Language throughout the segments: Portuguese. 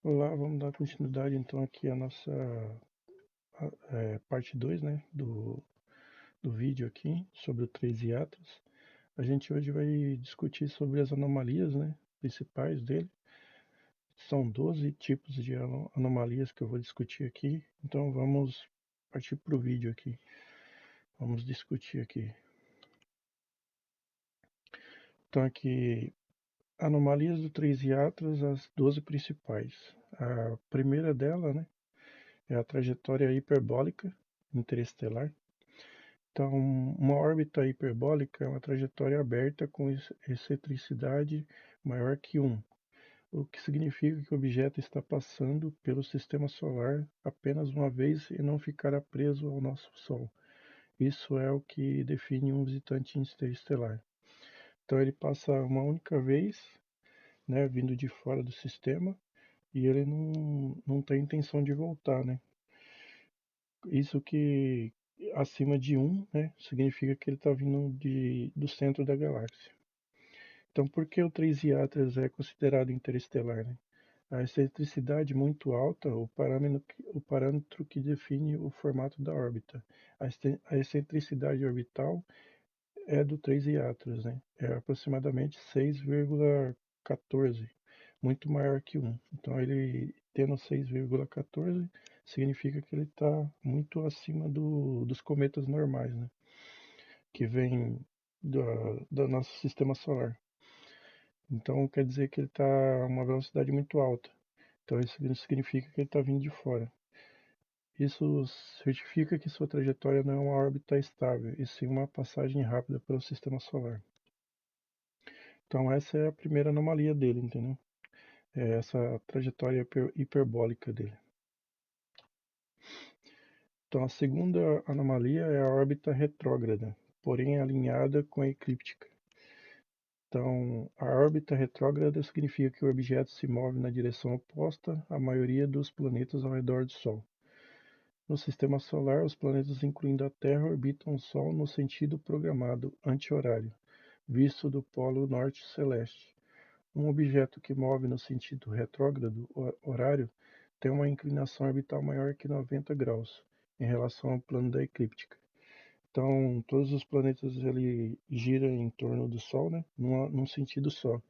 Olá, vamos dar continuidade então aqui à nossa parte 2, né, do vídeo aqui sobre o 3 hiatos. A gente hoje vai discutir sobre as anomalias, né, principais dele. São 12 tipos de anomalias que eu vou discutir aqui, então vamos partir para o vídeo aqui. Vamos discutir aqui. Então aqui, anomalias do 3 hiatos, as 12 principais. A primeira dela, né, é a trajetória hiperbólica interestelar. Então, uma órbita hiperbólica é uma trajetória aberta com excentricidade maior que 1, o que significa que o objeto está passando pelo sistema solar apenas uma vez e não ficará preso ao nosso Sol. Isso é o que define um visitante interestelar. Então, ele passa uma única vez, né, vindo de fora do sistema, e ele não tem intenção de voltar, né? Isso que acima de 1, né, significa que ele está vindo do centro da galáxia. Então, por que o 3 Hiatas é considerado interestelar, né? A excentricidade muito alta, o parâmetro que define o formato da órbita. A excentricidade orbital é do 3 Hiatas, né? É aproximadamente 6,14, muito maior que 1. Então, ele tendo 6,14 significa que ele está muito acima dos cometas normais, né? Que vêm do nosso sistema solar. Então, quer dizer que ele está a uma velocidade muito alta. Então, isso significa que ele está vindo de fora. Isso certifica que sua trajetória não é uma órbita estável, e sim uma passagem rápida pelo sistema solar. Então, essa é a primeira anomalia dele, entendeu? É essa trajetória hiperbólica dele. Então, a segunda anomalia é a órbita retrógrada, porém alinhada com a eclíptica. Então, a órbita retrógrada significa que o objeto se move na direção oposta à maioria dos planetas ao redor do Sol. No sistema solar, os planetas, incluindo a Terra, orbitam o Sol no sentido programado, anti-horário, visto do polo norte celeste. Um objeto que move no sentido retrógrado horário tem uma inclinação orbital maior que 90 graus em relação ao plano da eclíptica. Então, todos os planetas ele gira em torno do Sol, né, num sentido só.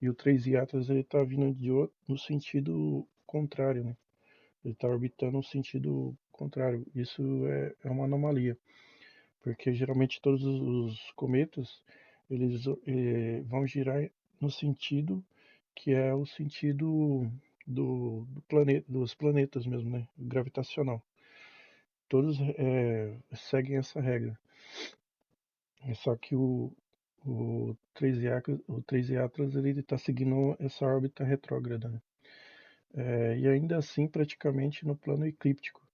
E o 3 Hiatas ele está vindo no sentido contrário, né? Ele está orbitando no sentido contrário. Isso é uma anomalia, porque geralmente todos os cometas eles vão girar no sentido que é o sentido do planeta, dos planetas mesmo, né? Gravitacional. Todos seguem essa regra. Só que o 3 Atlas ele está seguindo essa órbita retrógrada, né? E ainda assim praticamente no plano eclíptico.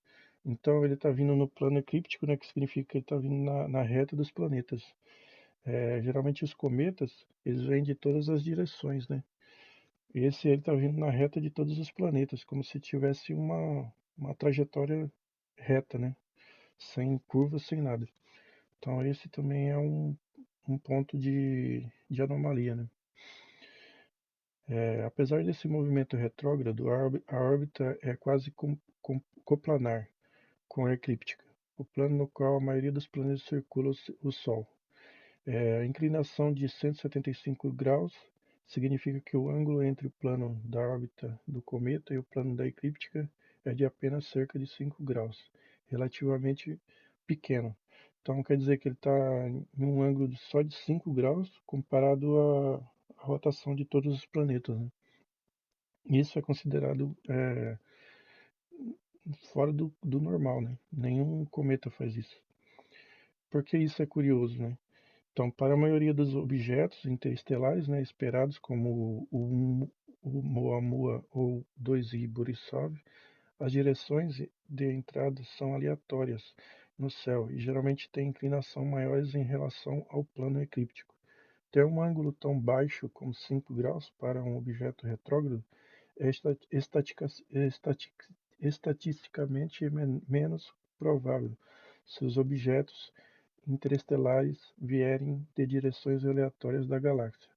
Então ele está vindo no plano eclíptico, né, que significa que ele está vindo na reta dos planetas. Geralmente os cometas eles vêm de todas as direções, né? Esse ele está vindo na reta de todos os planetas, como se tivesse uma trajetória reta, né? Sem curvas, sem nada. Então esse também é um ponto de anomalia, né? Apesar desse movimento retrógrado, a órbita é quase coplanar com a eclíptica, o plano no qual a maioria dos planetas circula o Sol. A inclinação de 175 graus significa que o ângulo entre o plano da órbita do cometa e o plano da eclíptica é de apenas cerca de 5 graus, relativamente pequeno. Então quer dizer que ele está em um ângulo só de 5 graus comparado à rotação de todos os planetas, né? Isso é considerado fora do normal, né? Nenhum cometa faz isso. Por que isso é curioso, né? Então, para a maioria dos objetos interestelares, né, esperados como o Oumuamua ou 2I Borisov, as direções de entrada são aleatórias no céu e geralmente têm inclinação maiores em relação ao plano eclíptico. Ter um ângulo tão baixo como 5 graus para um objeto retrógrado é estatisticamente menos provável se os objetos interestelares vierem de direções aleatórias da galáxia,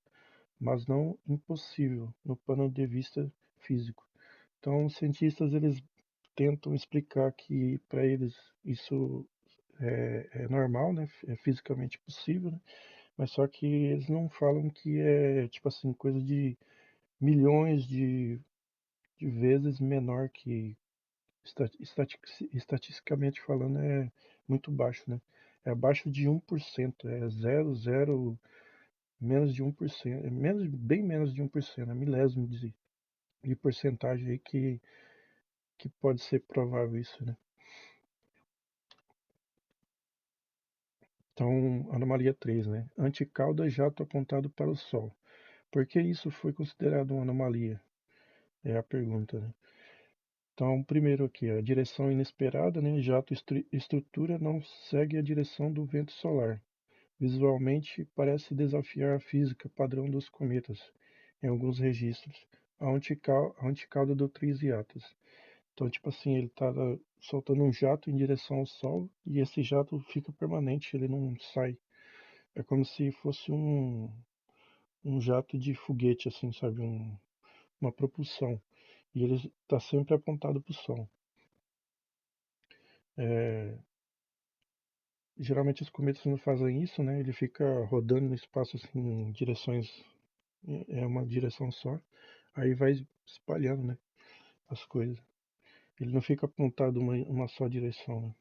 mas não impossível no plano de vista físico. Então, os cientistas eles tentam explicar que para eles isso é normal, né? É fisicamente possível, né? Mas só que eles não falam que é tipo assim coisa de milhões de vezes menor que estatisticamente falando é muito baixo, né? É abaixo de 1%, é menos de 1%, é menos, bem menos de 1%, é milésimo de porcentagem aí que pode ser provável isso, né? Então, anomalia 3, né? Anticauda jato apontado para o Sol. Por que isso foi considerado uma anomalia? É a pergunta, né? Então, primeiro aqui, a direção inesperada, né? Jato estrutura não segue a direção do vento solar. Visualmente, parece desafiar a física padrão dos cometas, em alguns registros. A anticauda do Trisiatus. Então, tipo assim, ele tá soltando um jato em direção ao Sol e esse jato fica permanente, ele não sai. É como se fosse um jato de foguete, assim, sabe? Uma propulsão. E ele está sempre apontado para o Sol. É, geralmente os cometas não fazem isso, né? Ele fica rodando no espaço assim, em direções, é uma direção só. Aí vai espalhando, né? As coisas. Ele não fica apontado uma só direção,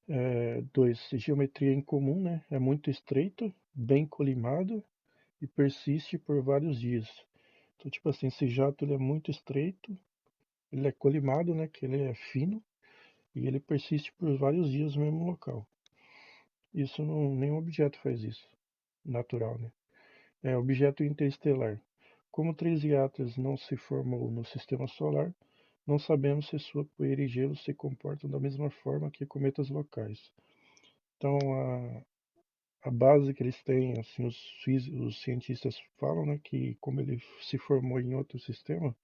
né? 2. Geometria incomum, né? É muito estreito, bem colimado e persiste por vários dias. Então, tipo assim, esse jato ele é muito estreito, ele é colimado, né? Que ele é fino e ele persiste por vários dias no mesmo local. Isso não, nenhum objeto faz isso, natural, né? É objeto interestelar. Como três hiatas não se formou no sistema solar, não sabemos se sua poeira e gelo se comportam da mesma forma que cometas locais. Então, a base que eles têm, assim, os cientistas falam, né, que como ele se formou em outro sistema,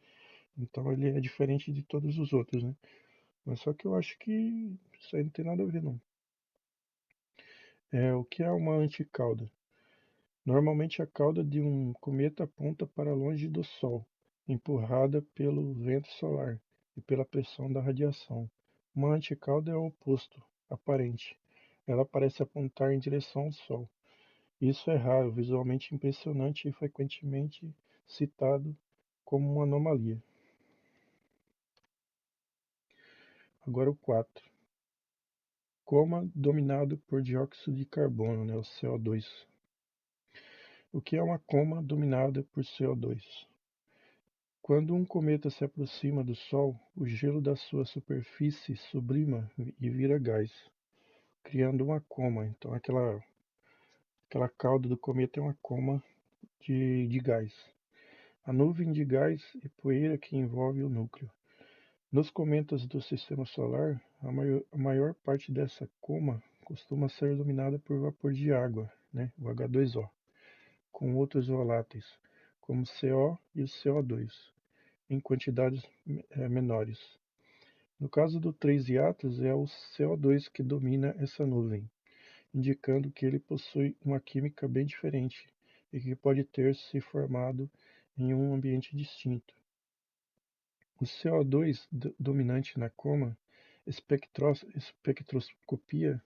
então ele é diferente de todos os outros, né? Mas só que eu acho que isso aí não tem nada a ver, não. O que é uma anticauda? Normalmente a cauda de um cometa aponta para longe do Sol, empurrada pelo vento solar e pela pressão da radiação. Uma anticauda é o oposto, aparente. Ela parece apontar em direção ao Sol. Isso é raro, visualmente impressionante e frequentemente citado como uma anomalia. Agora o 4. Coma dominado por dióxido de carbono, né, o CO2. O que é uma coma dominada por CO2? Quando um cometa se aproxima do Sol, o gelo da sua superfície sublima e vira gás, criando uma coma. Então, aquela cauda do cometa é uma coma de gás. A nuvem de gás e poeira que envolve o núcleo. Nos cometas do Sistema Solar, a maior parte dessa coma costuma ser dominada por vapor de água, né, o H2O, com outros voláteis, como CO e o CO2, em quantidades menores. No caso do 3 hiatos, é o CO2 que domina essa nuvem, indicando que ele possui uma química bem diferente e que pode ter se formado em um ambiente distinto. O CO2 dominante na coma, espectroscopia,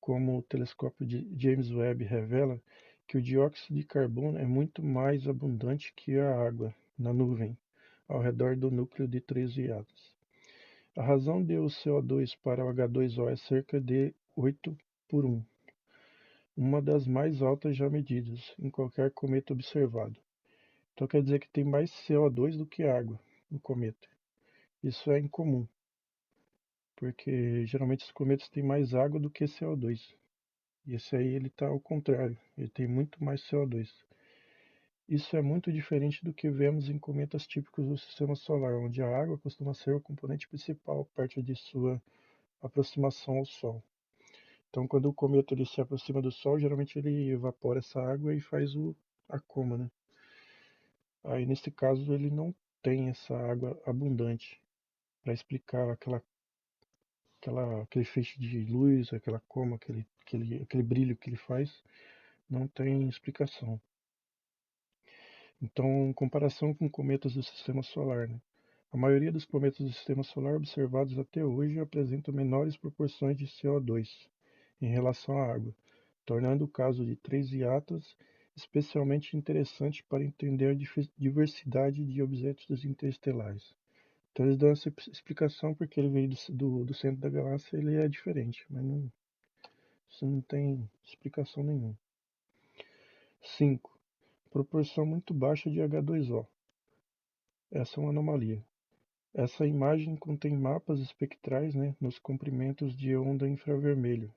como o telescópio de James Webb revela, que o dióxido de carbono é muito mais abundante que a água na nuvem, ao redor do núcleo de 3 hiatos. A razão de o CO2 para o H2O é cerca de 8 por 1, uma das mais altas já medidas em qualquer cometa observado. Então quer dizer que tem mais CO2 do que água no cometa. Isso é incomum, porque geralmente os cometas têm mais água do que CO2. E esse aí ele está ao contrário, ele tem muito mais CO2. Isso é muito diferente do que vemos em cometas típicos do Sistema Solar, onde a água costuma ser o componente principal perto de sua aproximação ao Sol. Então, quando o cometa ele se aproxima do Sol, geralmente ele evapora essa água e faz a coma, né? Aí, nesse caso, ele não tem essa água abundante para explicar aquele feixe de luz, aquela coma, aquele brilho que ele faz, não tem explicação. Então, em comparação com cometas do Sistema Solar, né? A maioria dos cometas do Sistema Solar observados até hoje apresentam menores proporções de CO2 em relação à água, tornando o caso de 3i especialmente interessante para entender a diversidade de objetos interestelares. Então eles dão essa explicação porque ele veio do centro da galáxia, ele é diferente, mas não, isso não tem explicação nenhuma. 5. Proporção muito baixa de H2O. Essa é uma anomalia. Essa imagem contém mapas espectrais, né, nos comprimentos de onda infravermelho.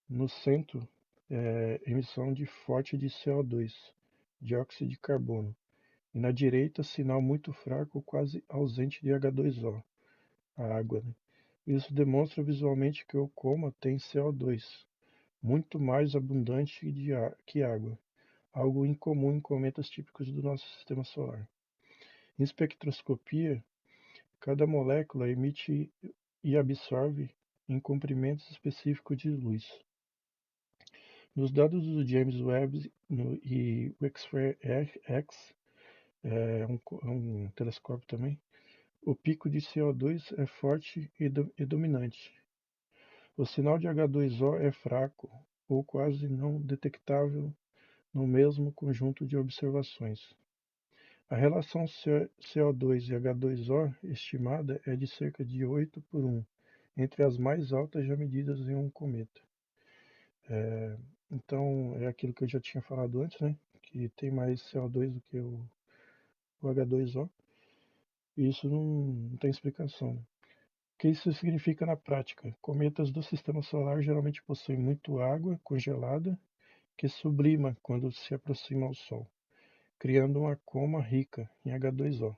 No centro, emissão forte de CO2, dióxido de carbono. E na direita, sinal muito fraco ou quase ausente de H2O, a água. Né? Isso demonstra visualmente que o coma tem CO2, muito mais abundante que água, algo incomum em cometas típicos do nosso sistema solar. Em espectroscopia, cada molécula emite e absorve em comprimentos específicos de luz. Nos dados do James Webb e o X, um telescópio também, o pico de CO2 é forte e dominante. O sinal de H2O é fraco ou quase não detectável no mesmo conjunto de observações. A relação CO2 e H2O estimada é de cerca de 8:1, entre as mais altas já medidas em um cometa. Então, é aquilo que eu já tinha falado antes, né? Que tem mais CO2 do que o H2O. E isso não tem explicação. Né? O que isso significa na prática? Cometas do sistema solar geralmente possuem muito água congelada que sublima quando se aproxima ao Sol, criando uma coma rica em H2O.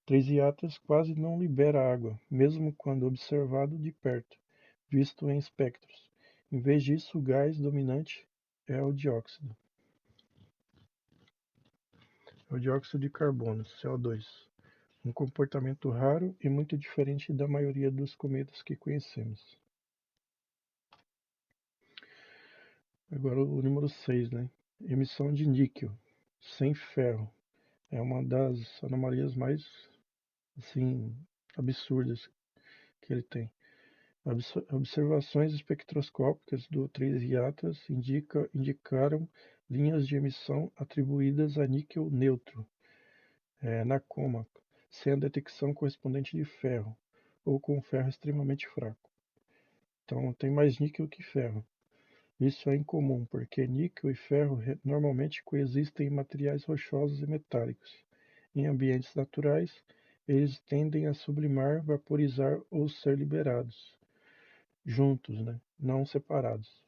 3i quase não libera água, mesmo quando observado de perto, visto em espectros. Em vez disso, o gás dominante é o dióxido. É o dióxido de carbono, CO2, um comportamento raro e muito diferente da maioria dos cometas que conhecemos. Agora o número 6, né? Emissão de níquel sem ferro. É uma das anomalias mais assim absurdas que ele tem. Observações espectroscópicas do 3i indicaram linhas de emissão atribuídas a níquel neutro na coma, sem a detecção correspondente de ferro, ou com ferro extremamente fraco. Então tem mais níquel que ferro. Isso é incomum, porque níquel e ferro normalmente coexistem em materiais rochosos e metálicos. Em ambientes naturais, eles tendem a sublimar, vaporizar ou ser liberados juntos, né? Não separados.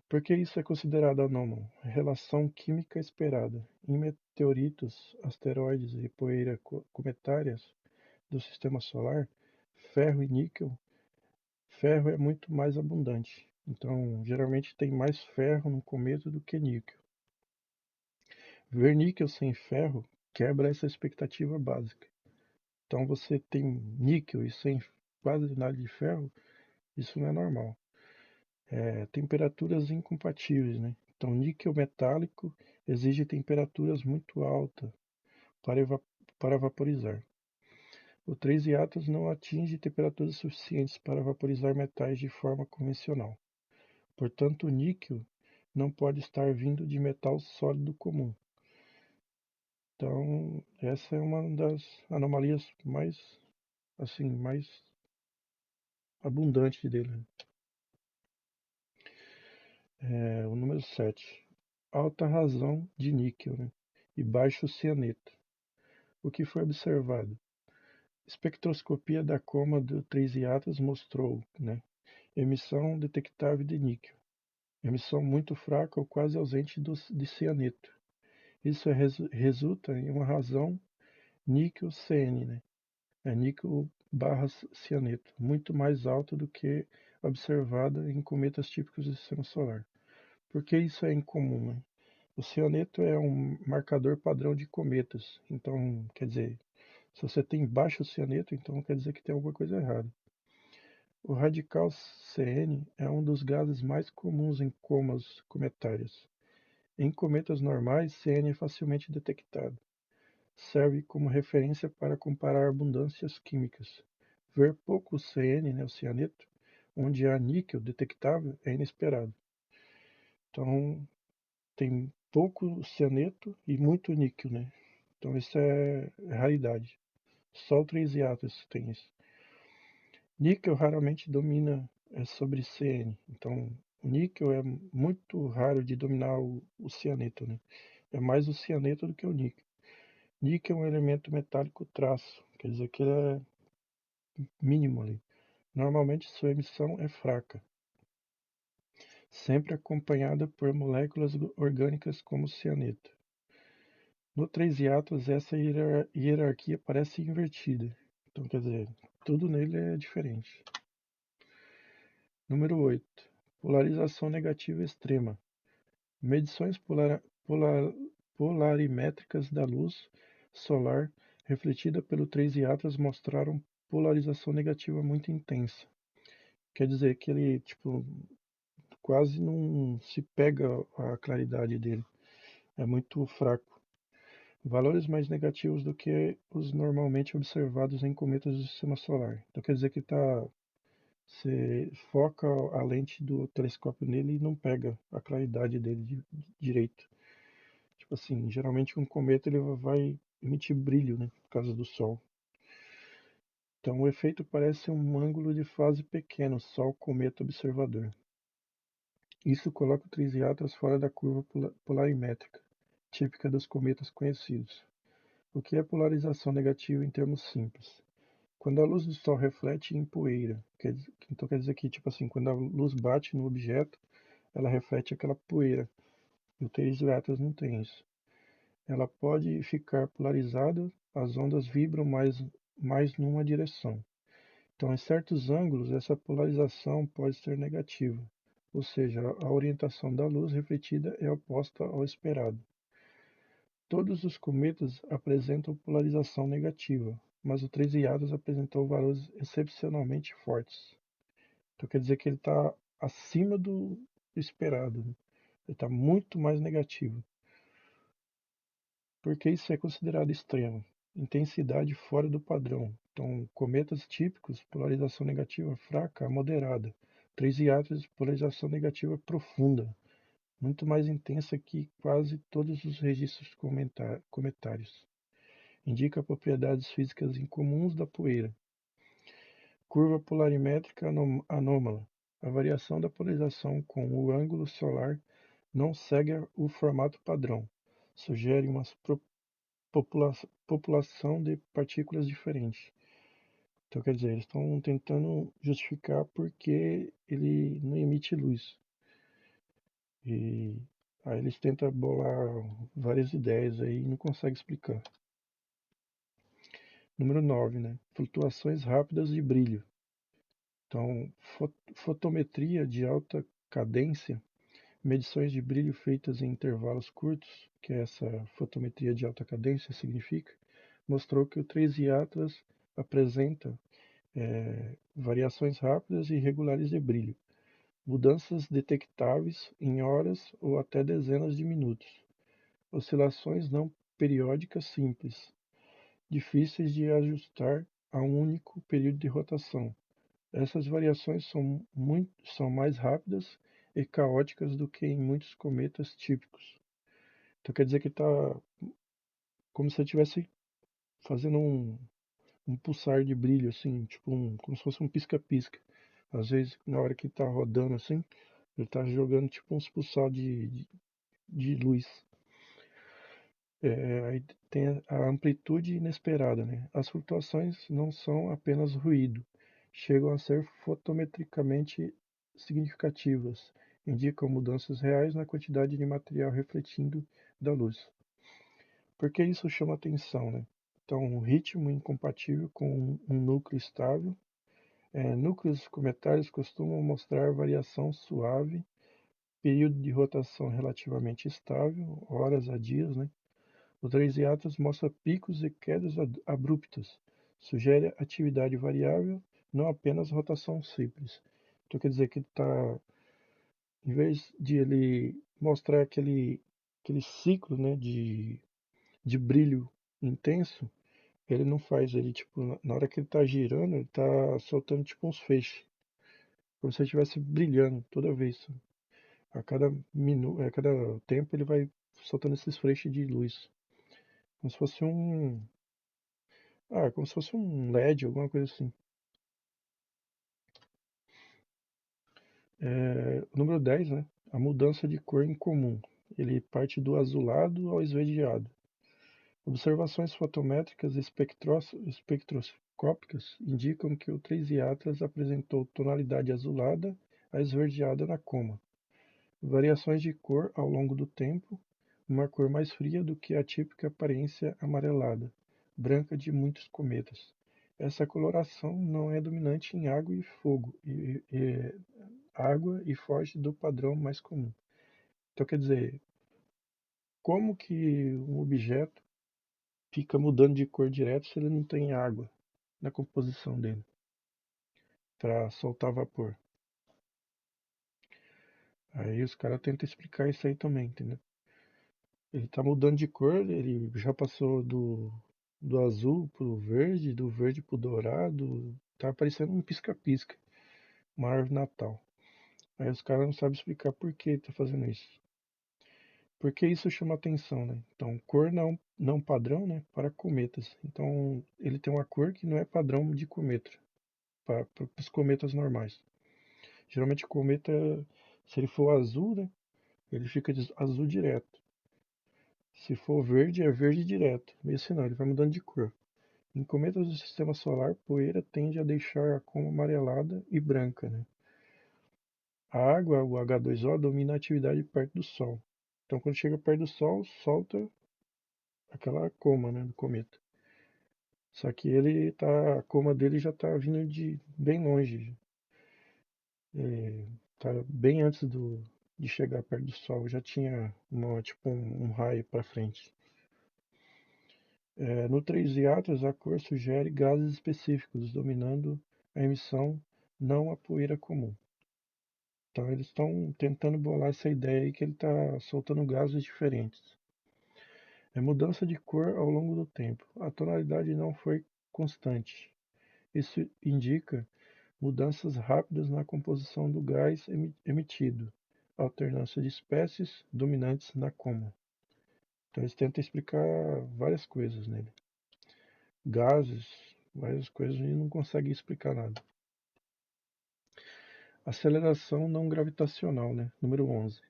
Por que isso é considerado anômalo? Relação química esperada. Em meteoritos, asteroides e poeira cometárias do sistema solar, ferro e níquel, ferro é muito mais abundante. Então, geralmente tem mais ferro no cometa do que níquel. Ver níquel sem ferro quebra essa expectativa básica. Então, você tem níquel e sem quase nada de ferro, isso não é normal. Temperaturas incompatíveis, né? Então, níquel metálico exige temperaturas muito altas para, para vaporizar. O 3i não atinge temperaturas suficientes para vaporizar metais de forma convencional. Portanto, o níquel não pode estar vindo de metal sólido comum. Então, essa é uma das anomalias mais abundantes dele. O número 7. Alta razão de níquel, né? E baixo cianeto. O que foi observado? Espectroscopia da coma do 3i mostrou, né? Emissão detectável de níquel. Emissão muito fraca ou quase ausente de cianeto. Isso resulta em uma razão níquel-CN, né? É níquel barra cianeto, muito mais alta do que observada em cometas típicos do sistema solar. Por que isso é incomum? Né? O cianeto é um marcador padrão de cometas, então, quer dizer, se você tem baixo cianeto, então quer dizer que tem alguma coisa errada. O radical CN é um dos gases mais comuns em comas cometárias. Em cometas normais, CN é facilmente detectado. serve como referência para comparar abundâncias químicas. Ver pouco CN, né, o cianeto, onde há níquel detectável, é inesperado. Então, tem pouco cianeto e muito níquel, né? Então, isso é raridade. Só o 3 hiatos tem isso. Níquel raramente domina sobre CN. Então, o níquel é muito raro de dominar o cianeto, né? É mais o cianeto do que o níquel. Níquel é um elemento metálico traço, quer dizer que ele é mínimo ali. Normalmente sua emissão é fraca, sempre acompanhada por moléculas orgânicas como cianeto. No 3 hiatos, essa hierarquia parece invertida. Então, quer dizer, tudo nele é diferente. Número 8. Polarização negativa extrema. Medições polarimétricas da luz solar refletida pelo 3 hiatos mostraram polarização negativa muito intensa. Quer dizer que ele, tipo, quase não se pega a claridade dele. É muito fraco. Valores mais negativos do que os normalmente observados em cometas do sistema solar. Então quer dizer que você foca a lente do telescópio nele e não pega a claridade dele direito. Tipo assim, geralmente um cometa ele vai emitir brilho, né, por causa do Sol. Então o efeito parece um ângulo de fase pequeno, Sol-cometa observador. Isso coloca o Trisiatras fora da curva polarimétrica, típica dos cometas conhecidos. O que é polarização negativa em termos simples? Quando a luz do Sol reflete em poeira, então quer dizer que, tipo assim, quando a luz bate no objeto, ela reflete aquela poeira. E o Trisiatras não tem isso. Ela pode ficar polarizada, as ondas vibram mais numa direção. Então, em certos ângulos, essa polarização pode ser negativa, ou seja, a orientação da luz refletida é oposta ao esperado. Todos os cometas apresentam polarização negativa, mas o 3 Hiatus apresentou valores excepcionalmente fortes. Então quer dizer que ele está acima do esperado, né? Ele está muito mais negativo. Porque isso é considerado extremo. Intensidade fora do padrão. Então, cometas típicos, polarização negativa fraca a moderada. 3 hiatos, polarização negativa profunda, muito mais intensa que quase todos os registros cometários. Indica propriedades físicas incomuns da poeira. Curva polarimétrica anômala. A variação da polarização com o ângulo solar não segue o formato padrão. Sugere uma população de partículas diferentes. Então, quer dizer, eles estão tentando justificar porque ele não emite luz. E aí eles tentam bolar várias ideias aí e não conseguem explicar. Número 9, né? Flutuações rápidas de brilho. Então, fotometria de alta cadência, medições de brilho feitas em intervalos curtos, que é essa fotometria de alta cadência significa, mostrou que o 3 Atlas apresenta variações rápidas e irregulares de brilho, mudanças detectáveis em horas ou até dezenas de minutos, oscilações não periódicas simples, difíceis de ajustar a um único período de rotação. Essas variações são mais rápidas e caóticas do que em muitos cometas típicos. Então quer dizer que está como se estivesse fazendo um pulsar de brilho, assim, tipo como se fosse um pisca-pisca. Às vezes, na hora que está rodando assim, ele está jogando tipo uns pulsar de luz. Aí tem a amplitude inesperada, né? As flutuações não são apenas ruído, chegam a ser fotometricamente significativas, indicam mudanças reais na quantidade de material refletindo da luz. Por que isso chama atenção, né? Então, um ritmo incompatível com um núcleo estável. Núcleos cometários costumam mostrar variação suave, período de rotação relativamente estável, horas a dias, né? O 3 hiatos mostra picos e quedas abruptas, sugere atividade variável, não apenas rotação simples. Então quer dizer que ele está, em vez de ele mostrar aquele ciclo, né, de brilho intenso, ele não faz, ele tipo, na hora que ele tá girando, ele tá soltando tipo uns feixes, como se ele estivesse brilhando toda vez. A cada minuto, a cada tempo ele vai soltando esses feixes de luz, como se fosse como se fosse um LED, alguma coisa assim. O número 10, né? A mudança de cor incomum. Ele parte do azulado ao esverdeado. Observações fotométricas espectroscópicas indicam que o 3i Atlas apresentou tonalidade azulada a esverdeada na coma. Variações de cor ao longo do tempo, uma cor mais fria do que a típica aparência amarelada, branca de muitos cometas. Essa coloração não é dominante em água e fogo, água e foge do padrão mais comum. Então, quer dizer, como que um objeto fica mudando de cor direto se ele não tem água na composição dele para soltar vapor? Aí os caras tentam explicar isso aí também, entendeu? Ele tá mudando de cor, ele já passou do azul pro verde, do verde pro dourado, tá parecendo um pisca-pisca, uma árvore natal. Aí os caras não sabem explicar por que tá fazendo isso. Porque isso chama atenção, né? Então, cor não padrão, né? Para cometas. Então, ele tem uma cor que não é padrão de cometa, para os cometas normais. Geralmente, cometa, se ele for azul, né? Ele fica azul direto. Se for verde, é verde direto. Esse não, ele vai mudando de cor. Em cometas do sistema solar, poeira tende a deixar a coma amarelada e branca, né? A água, o H2O, domina a atividade perto do Sol. Então, quando chega perto do Sol, solta aquela coma, né, do cometa. Só que a coma dele já tá vindo de bem longe. Tá bem antes de chegar perto do Sol. Já tinha tipo um raio para frente. No 3 Atlas, a cor sugere gases específicos, dominando a emissão, não a poeira comum. Então eles estão tentando bolar essa ideia aí que ele está soltando gases diferentes. É mudança de cor ao longo do tempo. A tonalidade não foi constante. Isso indica mudanças rápidas na composição do gás emitido, alternância de espécies dominantes na coma. Então eles tentam explicar várias coisas nele. Gases, várias coisas, e não conseguem explicar nada. Aceleração não gravitacional, né? Número 11.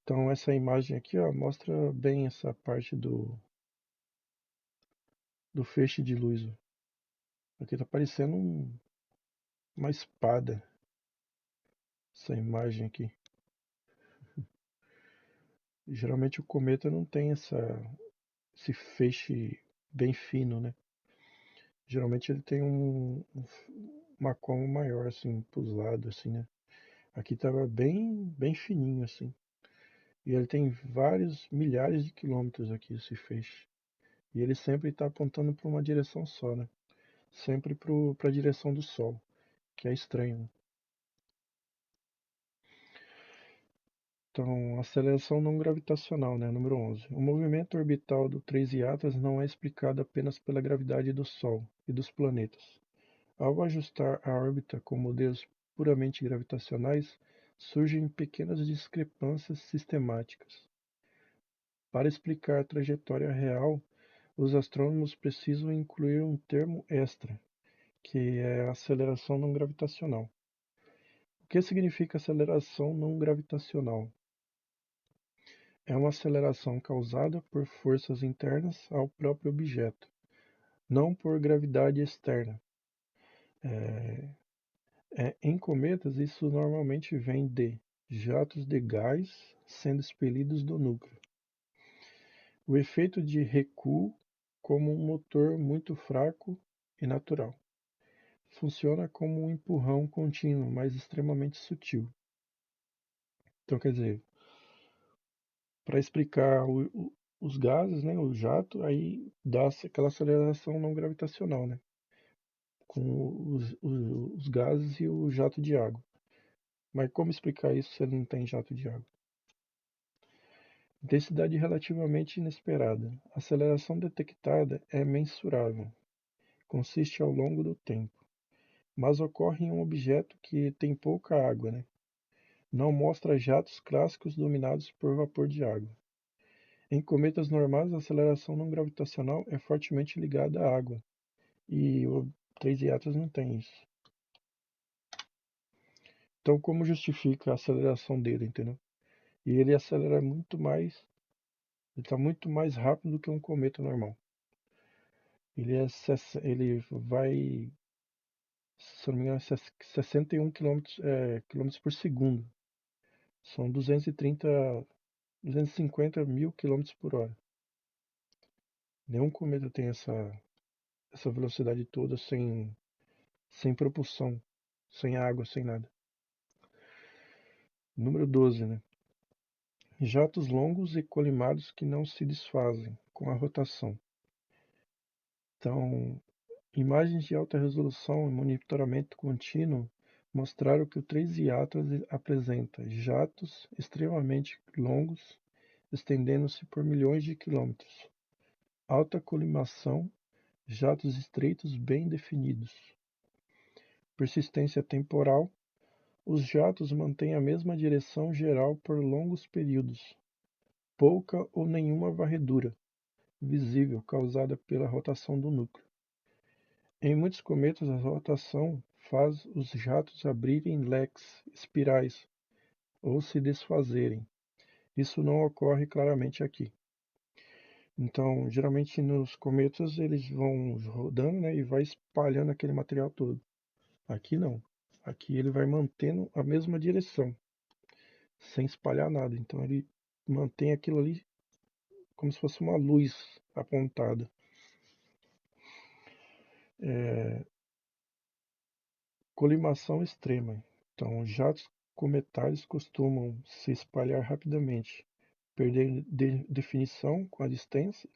Então essa imagem aqui, ó, mostra bem essa parte do feixe de luz. Ó. Aqui tá parecendo uma espada, essa imagem aqui. Geralmente o cometa não tem esse feixe bem fino, né? Geralmente ele tem uma coma maior, assim, pros lados, assim, né? Aqui tava bem fininho, assim. E ele tem vários milhares de quilômetros aqui, esse feixe. E ele sempre está apontando para uma direção só, né? Sempre para a direção do Sol, que é estranho. Né? Então, aceleração não gravitacional, né? Número 11. O movimento orbital do 3 Atlas não é explicado apenas pela gravidade do Sol e dos planetas. Ao ajustar a órbita com modelos puramente gravitacionais, surgem pequenas discrepâncias sistemáticas. Para explicar a trajetória real, os astrônomos precisam incluir um termo extra, que é a aceleração não gravitacional. O que significa aceleração não gravitacional? É uma aceleração causada por forças internas ao próprio objeto, não por gravidade externa. Em cometas, isso normalmente vem de jatos de gás sendo expelidos do núcleo. O efeito de recuo, como um motor muito fraco e natural. Funciona como um empurrão contínuo, mas extremamente sutil. Então, quer dizer, para explicar os gases, né, o jato, aí dá aquela aceleração não gravitacional, né, com os gases e o jato de água. Mas como explicar isso se ele não tem jato de água? Densidade relativamente inesperada. A aceleração detectada é mensurável, consiste ao longo do tempo, mas ocorre em um objeto que tem pouca água, né? Não mostra jatos clássicos dominados por vapor de água. Em cometas normais, a aceleração não gravitacional é fortemente ligada à água, e o 3 não tem isso. Então, como justifica a aceleração dele, entendeu? E ele acelera muito mais, ele está muito mais rápido do que um cometa normal. Ele vai, se eu não me engano, 61 quilômetros por segundo. São 250 mil quilômetros por hora. Nenhum cometa tem essa velocidade toda sem propulsão, sem água, sem nada. Número 12, né? Jatos longos e colimados que não se desfazem com a rotação. Então, imagens de alta resolução e monitoramento contínuo mostraram que o 3i apresenta jatos extremamente longos, estendendo-se por milhões de quilômetros, alta colimação, jatos estreitos bem definidos. Persistência temporal. Os jatos mantêm a mesma direção geral por longos períodos, pouca ou nenhuma varredura visível causada pela rotação do núcleo. Em muitos cometas, a rotação faz os jatos abrirem leques, espirais, ou se desfazerem. Isso não ocorre claramente aqui. Então, geralmente nos cometas eles vão rodando, né, e vai espalhando aquele material todo. Aqui não. Aqui ele vai mantendo a mesma direção, sem espalhar nada. Então ele mantém aquilo ali como se fosse uma luz apontada. Colimação extrema. Então, jatos cometários costumam se espalhar rapidamente, perder definição com a distância.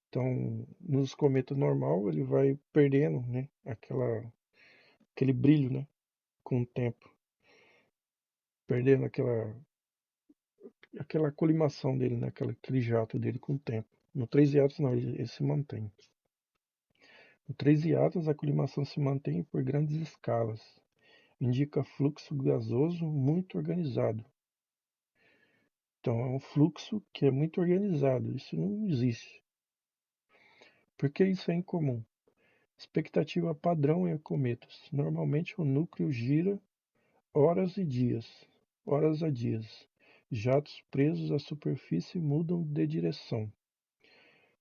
Então, nos cometas normal, ele vai perdendo, né, aquele brilho, né, com o tempo, perdendo aquela colimação dele, né, aquele jato dele com o tempo. No 3 hiatos não, ele se mantém. No 3 hiatos, a colimação se mantém por grandes escalas. Indica fluxo gasoso muito organizado. Então é um fluxo que é muito organizado. Isso não existe. Por que isso é incomum? Expectativa padrão em cometas. Normalmente o núcleo gira horas a dias. Jatos presos à superfície mudam de direção.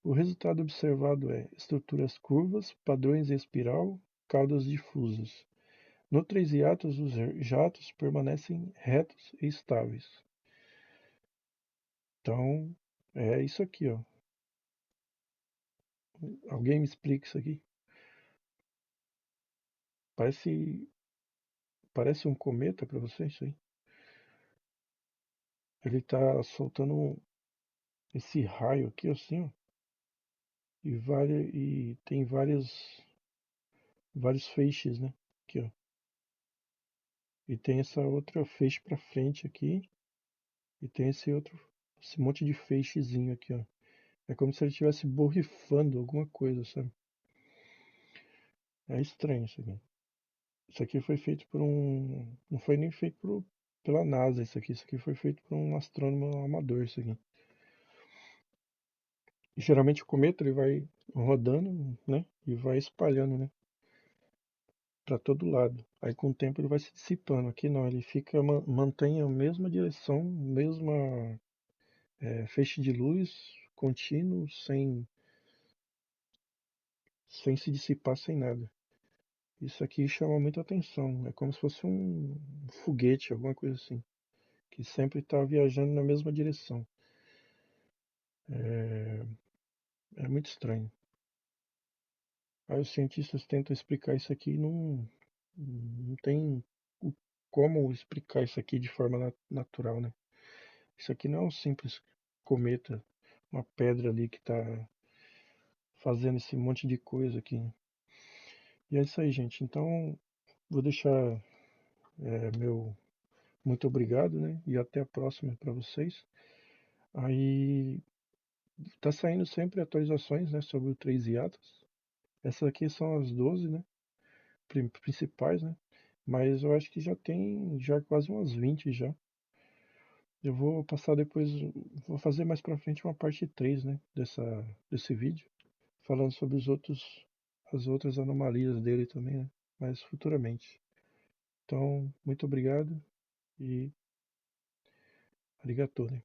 O resultado observado é estruturas curvas, padrões em espiral, caudas difusas. No 3 hiatos, os jatos permanecem retos e estáveis. Então, é isso aqui, ó. Alguém me explica isso aqui? Parece, parece um cometa para você isso aí. Ele tá soltando esse raio aqui assim, ó, e tem vários feixes, né? Aqui, ó. E tem essa outra feixe para frente aqui, e tem esse monte de feixezinho aqui, ó. É como se ele estivesse borrifando alguma coisa, sabe? É estranho isso aqui. Isso aqui foi feito por um. Não foi nem feito pela NASA, isso aqui foi feito por um astrônomo amador, isso aqui. E geralmente o cometa ele vai rodando, né? E vai espalhando, né? Para todo lado. Aí com o tempo ele vai se dissipando. Aqui não, ele fica mantém a mesma direção, mesma feixe de luz contínuo, sem se dissipar, sem nada. Isso aqui chama muita atenção. É como se fosse um foguete, alguma coisa assim, que sempre está viajando na mesma direção. É, é muito estranho. Aí os cientistas tentam explicar isso aqui e não tem como explicar isso aqui de forma natural, né? Isso aqui não é um simples cometa, uma pedra ali que está fazendo esse monte de coisa aqui, né? E é isso aí, gente. Então, vou deixar meu muito obrigado, né? E até a próxima para vocês. Aí tá saindo sempre atualizações, né, sobre o 3 hiatos. Essas aqui são as 12, né, principais, né? Mas eu acho que já tem já quase umas 20 já. Eu vou passar depois, vou fazer mais pra frente uma parte 3, né, desse vídeo, falando sobre as outras anomalias dele também, né, mas futuramente. Então, muito obrigado e arigatou, né?